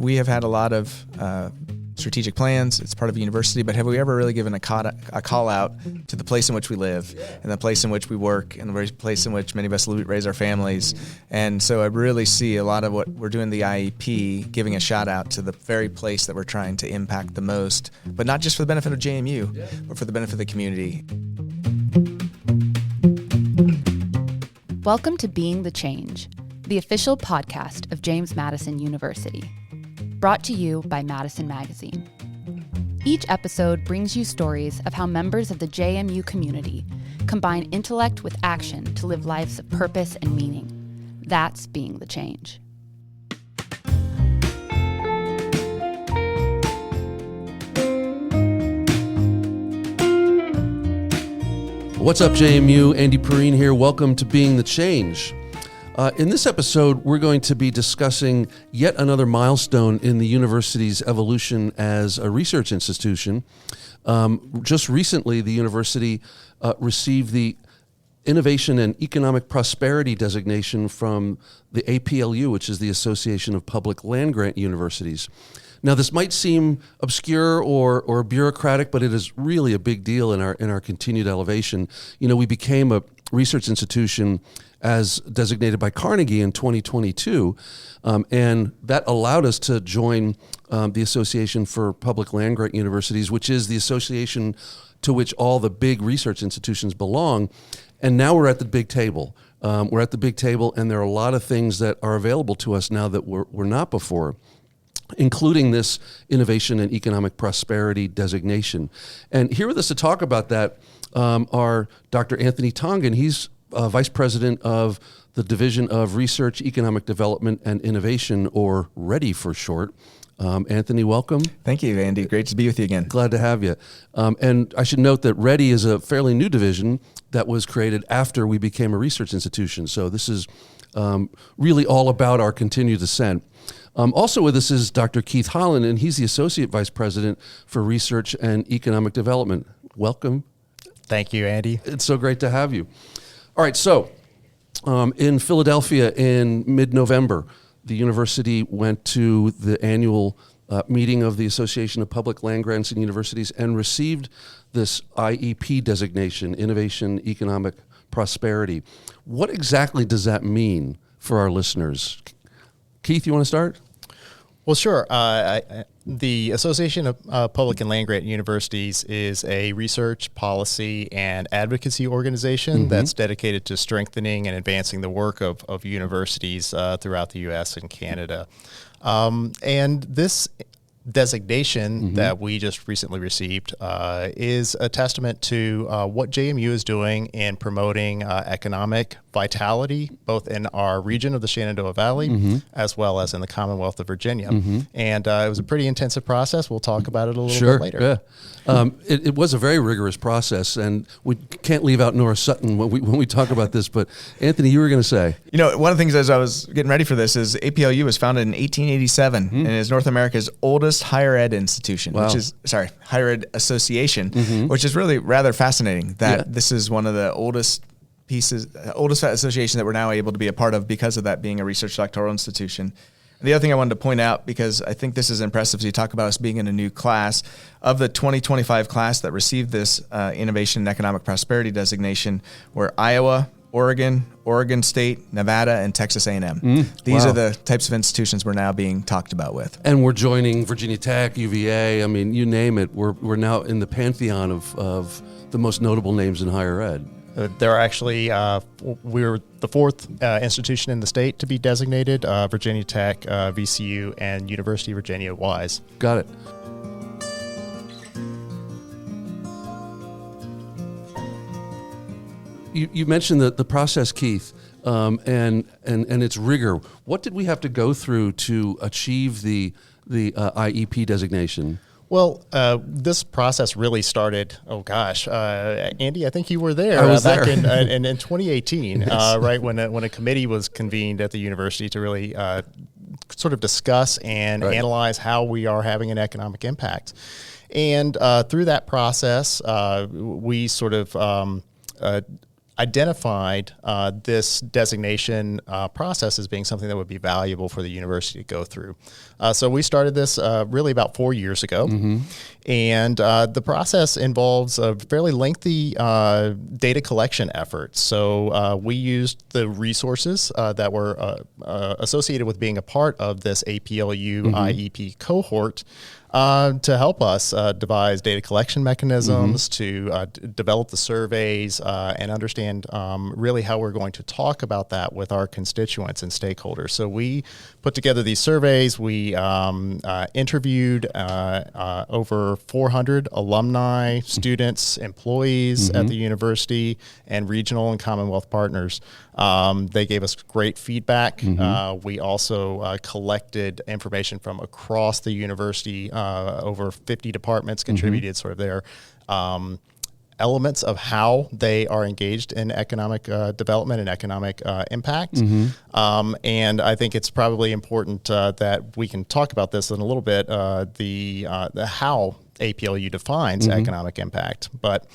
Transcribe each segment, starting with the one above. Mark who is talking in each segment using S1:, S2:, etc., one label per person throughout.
S1: we have had a lot of strategic plans. It's part of a university, but have we ever really given a call out to the place in which we live and the place in which we work and the place in which many of us raise our families? And so I really see a lot of what we're doing, the IEP, giving a shout out to the very place that we're trying to impact the most, but not just for the benefit of JMU, but for the benefit of the community.
S2: Welcome to Being the Change, the official podcast of James Madison University. Brought to you by Madison Magazine. Each episode brings you stories of how members of the JMU community combine intellect with action to live lives of purpose and meaning. That's being the change.
S3: What's up, JMU? Andy Perrine here. Welcome to Being the Change. In this episode, we're going to be discussing yet another milestone in the university's evolution as a research institution. Just recently, the university received the Innovation and Economic Prosperity designation from the APLU, which is the Association of Public Land-Grant Universities. Now, this might seem obscure or bureaucratic, but it is really a big deal in our continued elevation. You know, we became a research institution as designated by Carnegie in 2022, and that allowed us to join the Association for Public Land-Grant Universities, which is the association to which all the big research institutions belong. And now we're at the big table. We're at the big table, and there are a lot of things that are available to us now that were not before, including this Innovation and Economic Prosperity designation. And here with us to talk about that are Dr. Anthony Tongen. He's Vice President of the Division of Research, Economic Development, and Innovation, or READY for short. Anthony, welcome.
S1: Thank you, Andy. Great to be with you again.
S3: Glad to have you. And I should note that READY is a fairly new division that was created after we became a research institution. So this is really all about our continued ascent. Also with us is Dr. Keith Holland, and he's the Associate Vice President for Research and Economic Development. Welcome.
S4: Thank you, Andy.
S3: It's so great to have you. All right, so in Philadelphia in mid-November, the university went to the annual meeting of the Association of Public Land Grants and Universities and received this IEP designation, Innovation, Economic Prosperity. What exactly does that mean for our listeners? Keith, you want to start?
S4: Well, sure. The Association of Public and Land Grant Universities is a research, policy, and advocacy organization that's dedicated to strengthening and advancing the work of universities throughout the U.S. and Canada. And this designation that we just recently received is a testament to what JMU is doing in promoting economic vitality, both in our region of the Shenandoah Valley, as well as in the Commonwealth of Virginia. And it was a pretty intensive process. We'll talk about it a little bit later.
S3: Yeah. It was a very rigorous process, and we can't leave out Nora Sutton when we talk about this. But Anthony, you were going to say.
S1: You know, one of the things as I was getting ready for this is APLU was founded in 1887 and is North America's oldest higher ed institution, higher ed association, which is really rather fascinating that this is one of the oldest association that we're now able to be a part of because of that being a research doctoral institution. And the other thing I wanted to point out, because I think this is impressive, so you talk about us being in a new class, of the 2025 class that received this Innovation and Economic Prosperity designation were Iowa, Oregon State, Nevada, and Texas A&M. These are the types of institutions we're now being talked about with.
S3: And we're joining Virginia Tech, UVA, I mean, you name it. We're now in the pantheon of the most notable names in higher ed.
S4: There are actually, we're the fourth institution in the state to be designated, Virginia Tech, VCU, and University of Virginia Wise.
S3: Got it. You mentioned the process, Keith, and its rigor. What did we have to go through to achieve the IEP designation?
S4: Well, this process really started, Andy, I think you were there.
S3: I was
S4: back
S3: there.
S4: in 2018, yes. Right, when a committee was convened at the university to really sort of discuss and analyze how we are having an economic impact. And through that process, we sort of identified this designation process as being something that would be valuable for the university to go through. So we started this really about 4 years ago, and the process involves a fairly lengthy data collection effort. So we used the resources that were associated with being a part of this APLU IEP cohort to help us devise data collection mechanisms, to develop the surveys, and understand really how we're going to talk about that with our constituents and stakeholders. So we put together these surveys. We interviewed over 400 alumni, students, employees at the university, and regional and Commonwealth partners. They gave us great feedback. We also collected information from across the university. Over 50 departments contributed sort of their elements of how they are engaged in economic development and economic impact. And I think it's probably important that we can talk about this in a little bit, the how APLU defines economic impact. But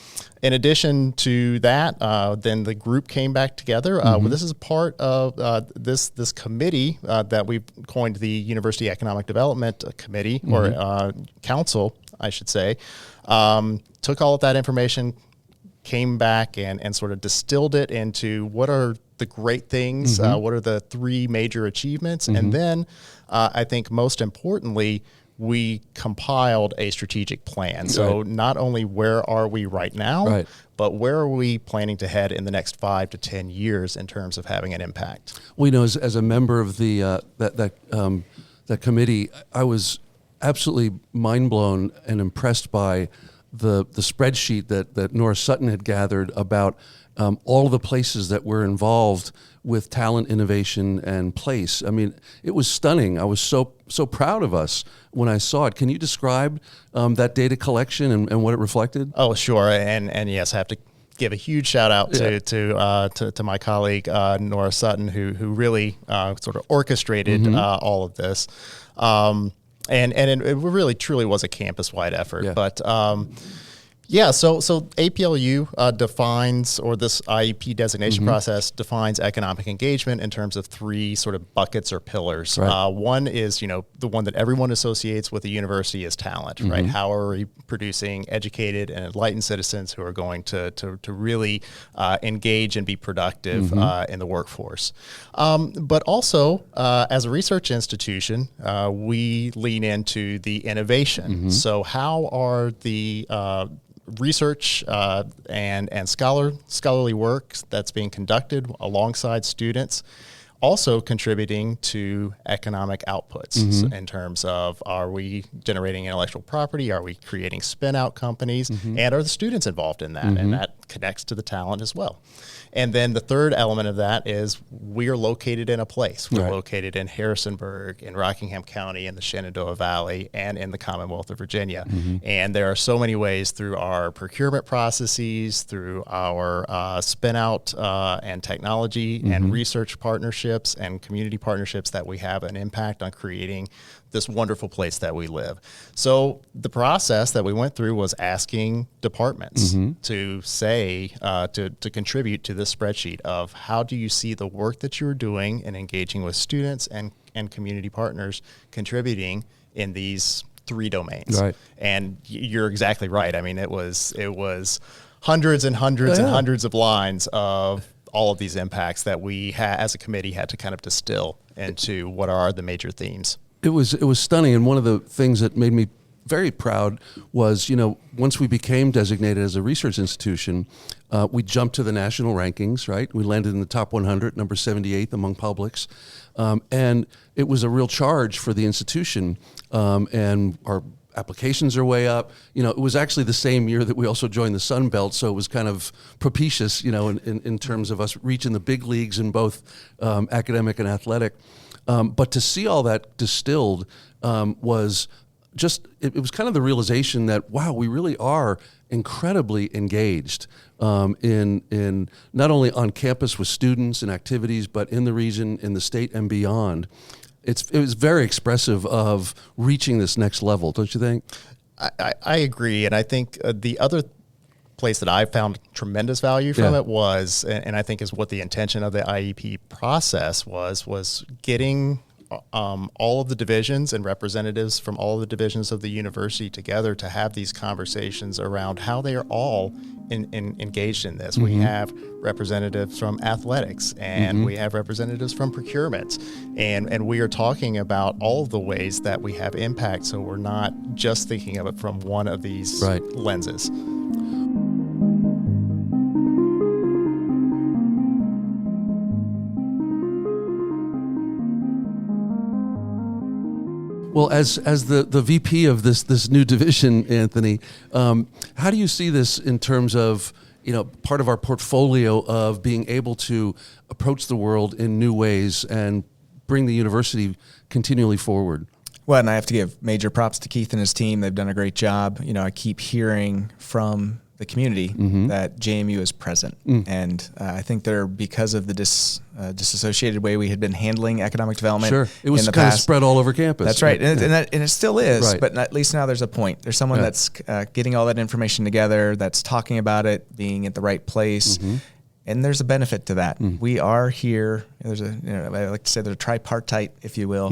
S4: in addition to that, then the group came back together. This is part of this committee that we've coined the University Economic Development Committee, or Council, I should say. Took all of that information, came back and sort of distilled it into what are the great things, what are the 3 major achievements, and then I think most importantly, we compiled a strategic plan. So not only where are we right now, but where are we planning to head in the next 5 to 10 years in terms of having an impact?
S3: Well, you know, as a member of the that committee, I was absolutely mind blown and impressed by the spreadsheet that Nora Sutton had gathered about all the places that were involved with talent, innovation, and place. I mean, it was stunning. I was so proud of us when I saw it. Can you describe that data collection and what it reflected?
S4: Oh, sure. And yes, I have to give a huge shout out to my colleague Nora Sutton, who really sort of orchestrated all of this. And it really truly was a campus-wide effort. But so APLU defines, or this IEP designation process defines economic engagement in terms of 3 sort of buckets or pillars. One is, the one that everyone associates with the university is talent, right? How are we producing educated and enlightened citizens who are going to really engage and be productive in the workforce? But also, as a research institution, we lean into the innovation. So how are the research and scholarly work that's being conducted alongside students also contributing to economic outputs in terms of, are we generating intellectual property? Are we creating spin-out companies? And are the students involved in that? And that connects to the talent as well. And then the third element of that is we are located in a place. We're located in Harrisonburg, in Rockingham County, in the Shenandoah Valley, and in the Commonwealth of Virginia. And there are so many ways through our procurement processes, through our spin-out and technology and research partnerships and community partnerships that we have an impact on creating this wonderful place that we live. So the process that we went through was asking departments to say, to contribute to this spreadsheet of how do you see the work that you're doing and engaging with students and community partners contributing in these 3 domains. And you're exactly right. I mean, it was hundreds and hundreds and hundreds of lines of all of these impacts that we as a committee had to kind of distill into what are the major themes.
S3: It was stunning, and one of the things that made me very proud was, once we became designated as a research institution, we jumped to the national rankings, right? We landed in the top 100, number 78th among publics, and it was a real charge for the institution, and our applications are way up. It was actually the same year that we also joined the Sun Belt, so it was kind of propitious, in terms of us reaching the big leagues in both academic and athletic. But to see all that distilled was just, it was kind of the realization that, wow, we really are incredibly engaged in not only on campus with students and activities, but in the region, in the state and beyond. It was very expressive of reaching this next level, don't you think?
S4: I agree. And I think the other place that I found tremendous value from it was, and I think is what the intention of the IEP process was getting all of the divisions and representatives from all of the divisions of the university together to have these conversations around how they are all engaged in this. We have representatives from athletics, and we have representatives from procurement, and we are talking about all of the ways that we have impact, so we're not just thinking of it from one of these lenses.
S3: Well, as the VP of this new division, Anthony, how do you see this in terms of, part of our portfolio of being able to approach the world in new ways and bring the university continually forward?
S1: Well, and I have to give major props to Keith and his team. They've done a great job. I keep hearing from the community that JMU is present. And I think they're, because of the disassociated way we had been handling economic development.
S3: Sure. It was
S1: in the
S3: kind
S1: past.
S3: Of spread all over campus.
S1: That's right. And it still is,
S3: Right.
S1: but at least now there's a point. There's someone that's getting all that information together, that's talking about it, being at the right place. And there's a benefit to that. We are here. There's I like to say there's a tripartite, if you will,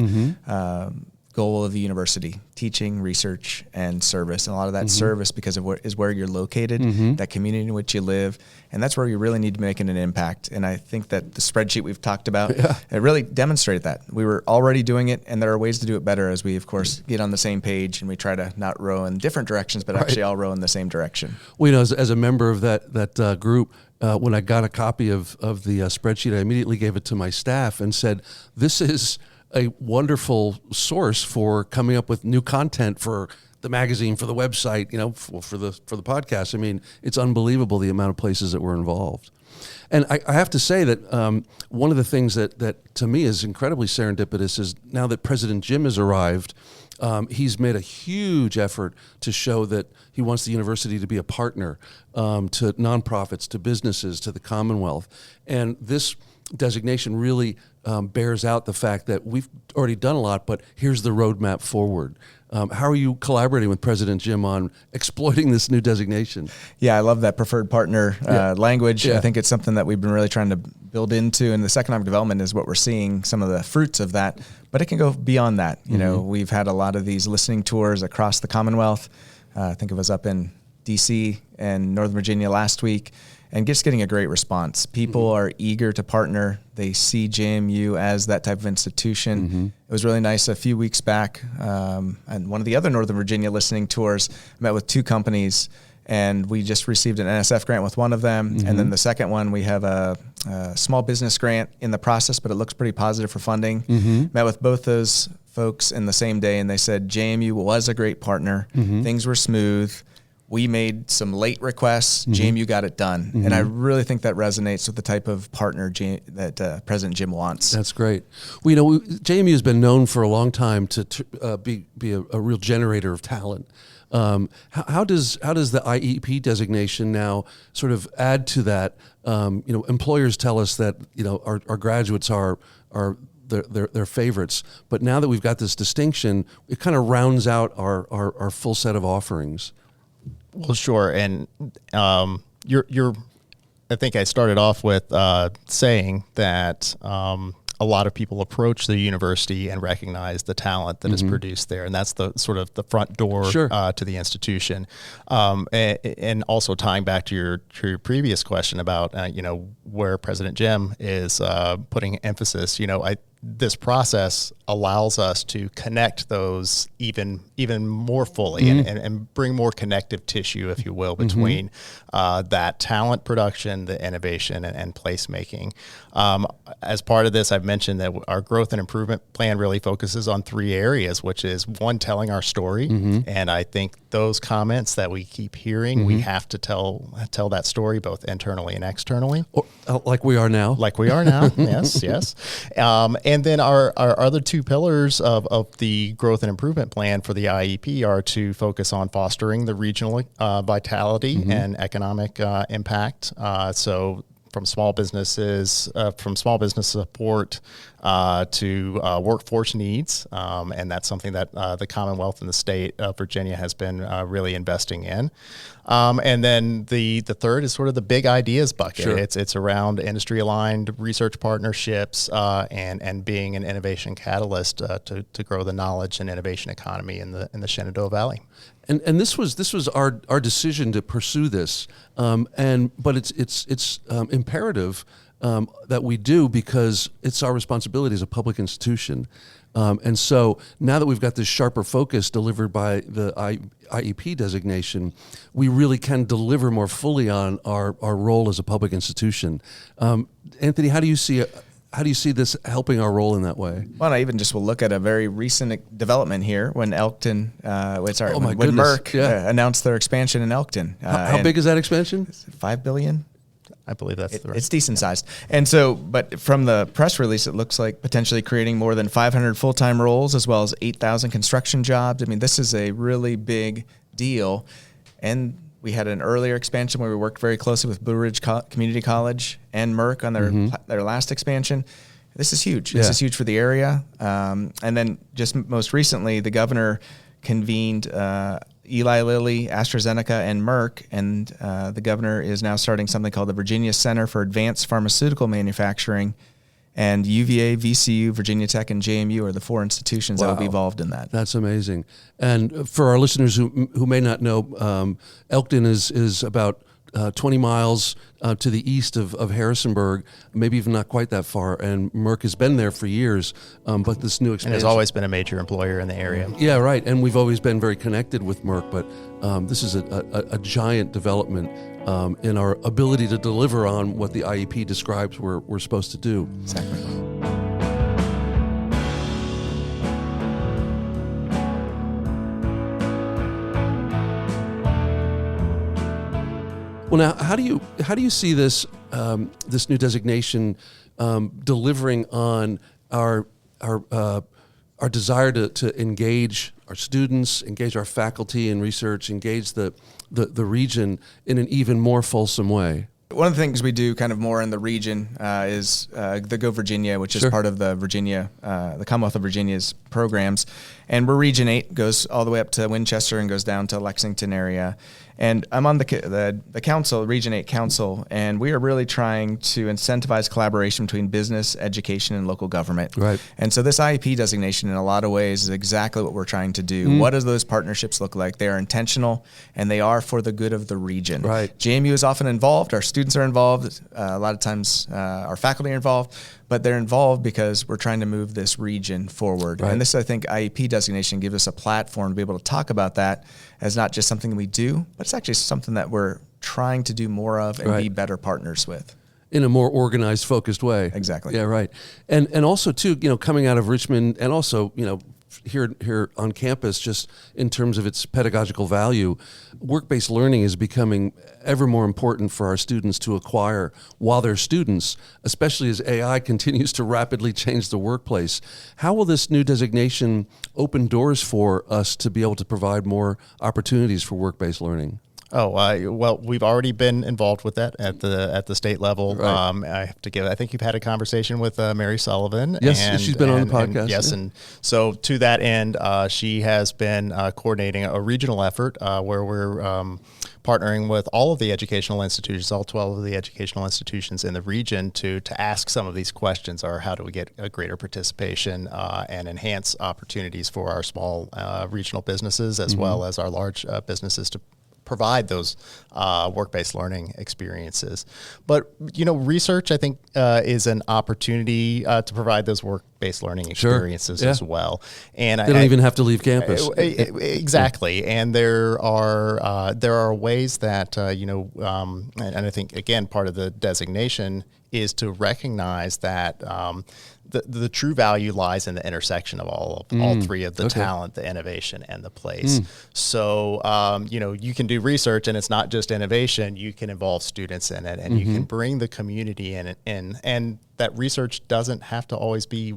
S1: goal of the university: teaching, research, and service. And a lot of that service, because of where you're located, that community in which you live, and that's where you really need to make an impact. And I think that the spreadsheet we've talked about, it really demonstrated that. We were already doing it, and there are ways to do it better as we, of course, get on the same page and we try to not row in different directions, but actually all row in the same direction.
S3: Well, as a member of that group, when I got a copy of the spreadsheet, I immediately gave it to my staff and said, "This is a wonderful source for coming up with new content for the magazine, for the website, for the podcast." I mean, it's unbelievable the amount of places that were involved. And I have to say that one of the things that to me is incredibly serendipitous is now that President Jim has arrived, he's made a huge effort to show that he wants the university to be a partner to nonprofits, to businesses, to the Commonwealth. And this designation really bears out the fact that we've already done a lot, but here's the roadmap forward. How are you collaborating with President Jim on exploiting this new designation?
S1: Yeah, I love that preferred partner language. I think it's something that we've been really trying to build into, and this economic development is what we're seeing, some of the fruits of that, but it can go beyond that. We've had a lot of these listening tours across the Commonwealth. I think of us up in DC and Northern Virginia last week, and just getting a great response. People are eager to partner. They see JMU as that type of institution. It was really nice a few weeks back, and one of the other Northern Virginia listening tours, I met with two companies, and we just received an NSF grant with one of them. And then the second one, we have a small business grant in the process, but it looks pretty positive for funding. Met with both those folks in the same day, and they said JMU was a great partner. Things were smooth. We made some late requests. JMU got it done. And I really think that resonates with the type of partner that President Jim wants.
S3: That's great. Well, JMU has been known for a long time to be a real generator of talent. How does the IEP designation now sort of add to that? Employers tell us that our graduates are their favorites, but now that we've got this distinction, it kind of rounds out our full set of offerings.
S4: Well, sure. And I think I started off with saying that a lot of people approach the university and recognize the talent that is produced there, and that's the sort of the front door to the institution. And also tying back to your previous question about where President Jim is putting emphasis. This process allows us to connect those even more fully and bring more connective tissue, if you will, between that talent production, the innovation, and placemaking. As part of this, I've mentioned that our growth and improvement plan really focuses on three areas, which is one, telling our story. And I think those comments that we keep hearing, we have to tell that story both internally and externally.
S3: Like we are now.
S4: Like we are now, yes. And then our other two pillars of the growth and improvement plan for the IEP are to focus on fostering the regional vitality and economic impact. So from small business support to workforce needs, and that's something that the Commonwealth and the state of Virginia has been really investing in. And then the third is sort of the big ideas bucket.
S3: Sure.
S4: It's around industry aligned research partnerships and being an innovation catalyst to grow the knowledge and innovation economy in the Shenandoah Valley.
S3: And this was our decision to pursue this, but it's imperative that we do, because it's our responsibility as a public institution. And so now that we've got this sharper focus delivered by the IEP designation, we really can deliver more fully on our role as a public institution. Anthony, how do you see this helping our role in that way?
S1: Well, I even just will look at a very recent development here when Elkton, when Merck announced their expansion in Elkton.
S3: How big is that expansion?
S1: $5 billion.
S4: I believe that's the right.
S1: It's decent sized. And so, but from the press release, it looks like potentially creating more than 500 full-time roles as well as 8,000 construction jobs. I mean, this is a really big deal. And we had an earlier expansion where we worked very closely with Blue Ridge Community College and Merck on their last expansion. This is huge. This is huge for the area. And then just most recently, the governor convened Eli Lilly, AstraZeneca, and Merck, and the governor is now starting something called the Virginia Center for Advanced Pharmaceutical Manufacturing, and UVA, VCU, Virginia Tech, and JMU are the four institutions that will be involved in that.
S3: That's amazing. And for our listeners who may not know, Elkton is about 20 miles to the east of Harrisonburg, maybe even not quite that far. And Merck has been there for years, but this new expansion...
S4: And has always been a major employer in the area.
S3: Yeah, right. And we've always been very connected with Merck, but this is a giant development in our ability to deliver on what the IEP describes we're supposed to do.
S1: Exactly.
S3: Well, now, how do you see this this new designation delivering on our desire to engage our students, engage our faculty in research, engage the region in an even more fulsome way?
S1: One of the things we do kind of more in the region is the Go Virginia, which is part of the Commonwealth of Virginia's programs. And we're Region 8, goes all the way up to Winchester and goes down to Lexington area. And I'm on the council, Region 8 Council, and we are really trying to incentivize collaboration between business, education, and local government.
S3: Right.
S1: And so this IEP designation, in a lot of ways, is exactly what we're trying to do. What does those partnerships look like? They are intentional, and they are for the good of the region.
S3: Right.
S1: JMU is often involved. Our students are involved. A lot of times our faculty are involved. But they're involved because we're trying to move this region forward.
S3: Right.
S1: And this, I think, IEP designation gives us a platform to be able to talk about that as not just something we do, but it's actually something that we're trying to do more of and be better partners with.
S3: In a more organized, focused way.
S1: Exactly.
S3: Yeah, right. And also, too, coming out of Richmond and also, here on campus, just in terms of its pedagogical value, work-based learning is becoming ever more important for our students to acquire while they're students, especially as AI continues to rapidly change the workplace. How will this new designation open doors for us to be able to provide more opportunities for work-based learning?
S4: Well, we've already been involved with that at the state level.
S3: Right.
S4: I think you've had a conversation with Mary Sullivan.
S3: Yes, she's been on the podcast.
S4: Yes, and so to that end, she has been coordinating a regional effort where we're partnering with all of the educational institutions, all 12 of the educational institutions in the region to ask some of these questions, or how do we get a greater participation and enhance opportunities for our small regional businesses as well as our large businesses to provide those work-based learning experiences. But, research, I think, is an opportunity to provide those work-based learning experiences as well. And
S3: they don't even have to leave campus.
S4: Exactly. And there are ways that, and I think, again, part of the designation is to recognize that the true value lies in the intersection of all three of the talent, the innovation, and the place. So, you can do research, and it's not just innovation. You can involve students in it, and you can bring the community in. And that research doesn't have to always be,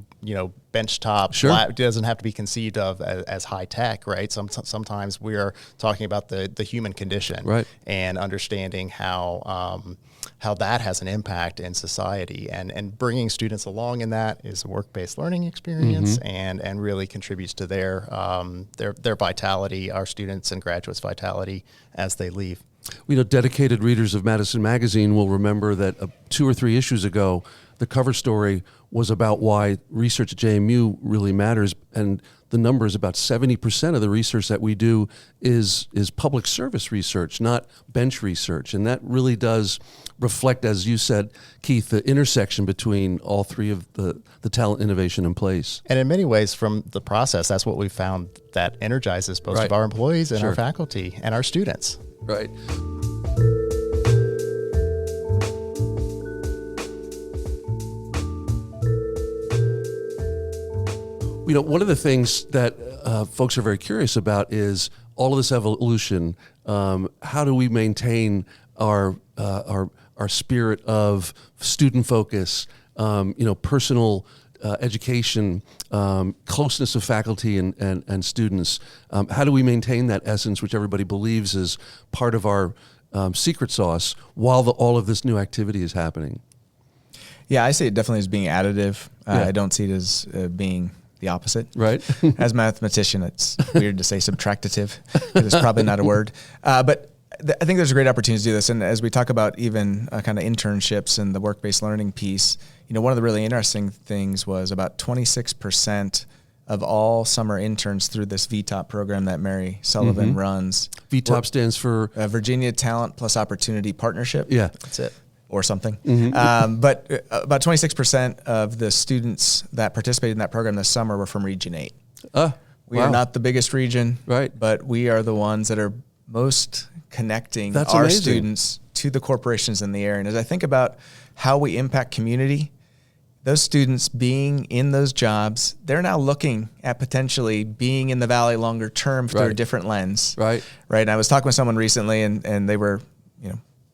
S4: benchtop.
S3: Sure.
S4: It doesn't have to be conceived of as high tech, right? Sometimes we are talking about the human condition,
S3: right,
S4: and understanding how how that has an impact in society, and bringing students along in that is a work-based learning experience, and really contributes to their vitality, our students and graduates' vitality as they leave.
S3: Dedicated readers of Madison Magazine will remember that 2 or 3 issues ago, the cover story was about why research at JMU really matters, and the number is about 70% of the research that we do is public service research, not bench research. And that really does reflect, as you said, Keith, the intersection between all 3 of the talent, innovation, and place.
S4: And in many ways, from the process, that's what we found that energizes most of our employees and our faculty and our students.
S3: Right. One of the things that folks are very curious about is all of this evolution. How do we maintain our spirit of student focus, personal education, closeness of faculty and students? How do we maintain that essence, which everybody believes is part of our secret sauce, while all of this new activity is happening?
S1: Yeah, I see it definitely as being additive. I don't see it as being the opposite.
S3: Right.
S1: As a mathematician, it's weird to say subtractive. It's probably not a word. But I think there's a great opportunity to do this. And as we talk about even kind of internships and the work-based learning piece, one of the really interesting things was about 26% of all summer interns through this VTOP program that Mary Sullivan runs.
S3: VTOP stands for?
S1: Virginia Talent Plus Opportunity Partnership.
S3: Yeah.
S1: That's it. Or something. But about 26% of the students that participated in that program this summer were from Region 8. We are not the biggest region,
S3: right?
S1: But we are the ones that are most connecting
S3: That's
S1: our
S3: amazing.
S1: students to the corporations in the area. And as I think about how we impact community, those students being in those jobs, they're now looking at potentially being in the Valley longer term through a different lens.
S3: Right.
S1: And I was talking with someone recently, and they were,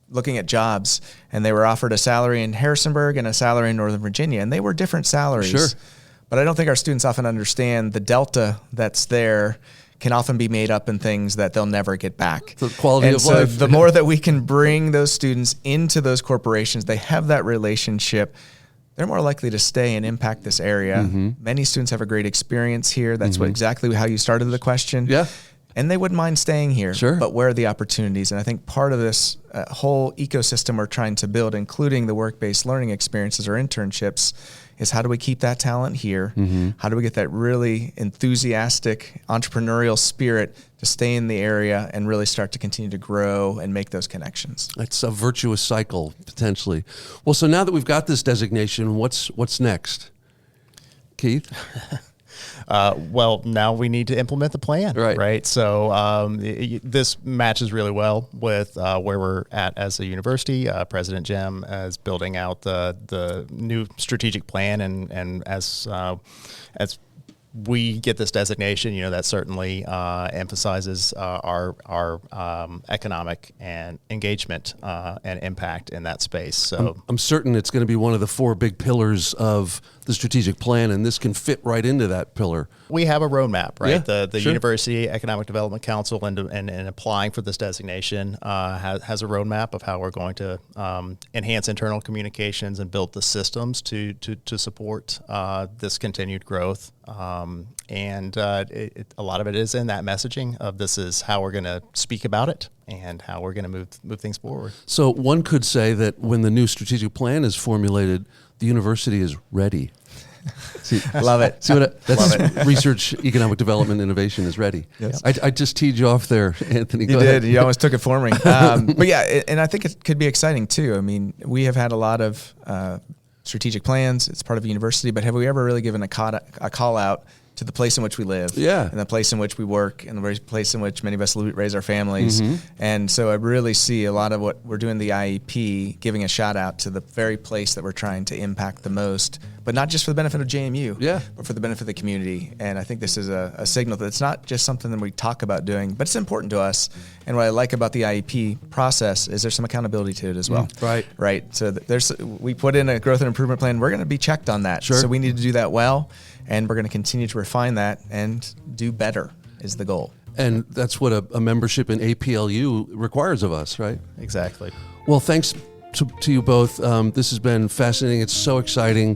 S1: looking at jobs, and they were offered a salary in Harrisonburg and a salary in Northern Virginia, and they were different salaries.
S3: Sure.
S1: But I don't think our students often understand the delta that's there can often be made up in things that they'll never get back.
S3: The quality of life.
S1: The more that we can bring those students into those corporations, they have that relationship, they're more likely to stay and impact this area. Many students have a great experience here. That's exactly how you started the question.
S3: Yeah.
S1: And they wouldn't mind staying here.
S3: Sure.
S1: But where are the opportunities? And I think part of this whole ecosystem we're trying to build, including the work-based learning experiences or internships, is how do we keep that talent here? How do we get that really enthusiastic entrepreneurial spirit to stay in the area and really start to continue to grow and make those connections?
S3: It's a virtuous cycle, potentially. Well, so now that we've got this designation, what's next? Keith?
S4: Well, now we need to implement the plan, right? So this matches really well with where we're at as a university. President Jim is building out the new strategic plan, and as we get this designation, that certainly emphasizes our economic and engagement and impact in that space. So
S3: I'm certain it's going to be one of the 4 big pillars of the strategic plan, and this can fit right into that pillar.
S4: We have a roadmap, right?
S3: Yeah,
S4: The University Economic Development Council and applying for this designation has a roadmap of how we're going to enhance internal communications and build the systems to support this continued growth. And a lot of it is in that messaging of this is how we're going to speak about it and how we're going to move things forward.
S3: So one could say that when the new strategic plan is formulated, the university is ready.
S1: See, love it.
S3: See what that's research, economic development, innovation is ready.
S1: Yes.
S3: I just teed you off there, Anthony.
S1: You did. You almost took it for me. But yeah, and I think it could be exciting too. I mean, we have had a lot of strategic plans. It's part of a university, but have we ever really given a call out to the place in which we live, and the place in which we work, and the place in which many of us raise our families? And so I really see a lot of what we're doing, the IEP, giving a shout out to the very place that we're trying to impact the most, but not just for the benefit of JMU, but for the benefit of the community. And I think this is a signal that it's not just something that we talk about doing, but it's important to us. And what I like about the IEP process is there's some accountability to it as well. Right. So we put in a growth and improvement plan. We're going to be checked on that.
S3: Sure.
S1: So we need to do that well. And we're going to continue to refine that and do better is the goal.
S3: And that's what a membership in APLU requires of us, right?
S4: Exactly.
S3: Well, thanks to you both. This has been fascinating. It's so exciting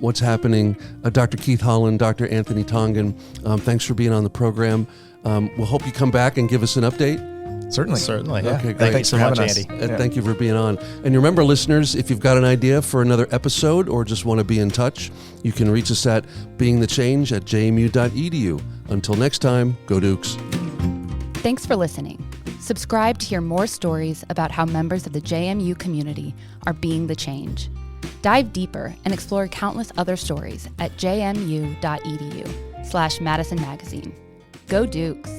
S3: what's happening. Dr. Keith Holland, Dr. Anthony Tongen, thanks for being on the program. We'll hope you come back and give us an update.
S4: Certainly. Yeah.
S3: Okay, great.
S4: Thanks so much, Andy.
S3: Thank you for being on. And remember, listeners, if you've got an idea for another episode or just want to be in touch, you can reach us at beingthechange@jmu.edu. Until next time, go Dukes.
S2: Thanks for listening. Subscribe to hear more stories about how members of the JMU community are being the change. Dive deeper and explore countless other stories at jmu.edu/Madison Magazine. Go Dukes!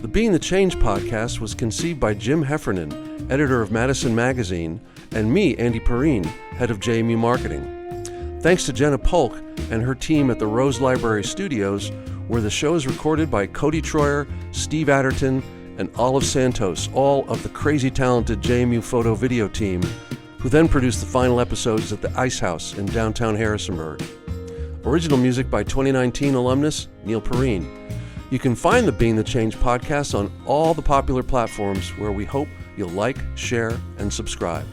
S3: The Being the Change podcast was conceived by Jim Heffernan, editor of Madison Magazine, and me, Andy Perrine, head of JMU Marketing. Thanks to Jenna Polk and her team at the Rose Library Studios, where the show is recorded by Cody Troyer, Steve Adderton, and Olive Santos, all of the crazy talented JMU photo video team, who then produced the final episodes at the Ice House in downtown Harrisonburg. Original music by 2019 alumnus Neil Perrine. You can find the Being the Change podcast on all the popular platforms where we hope you'll like, share, and subscribe.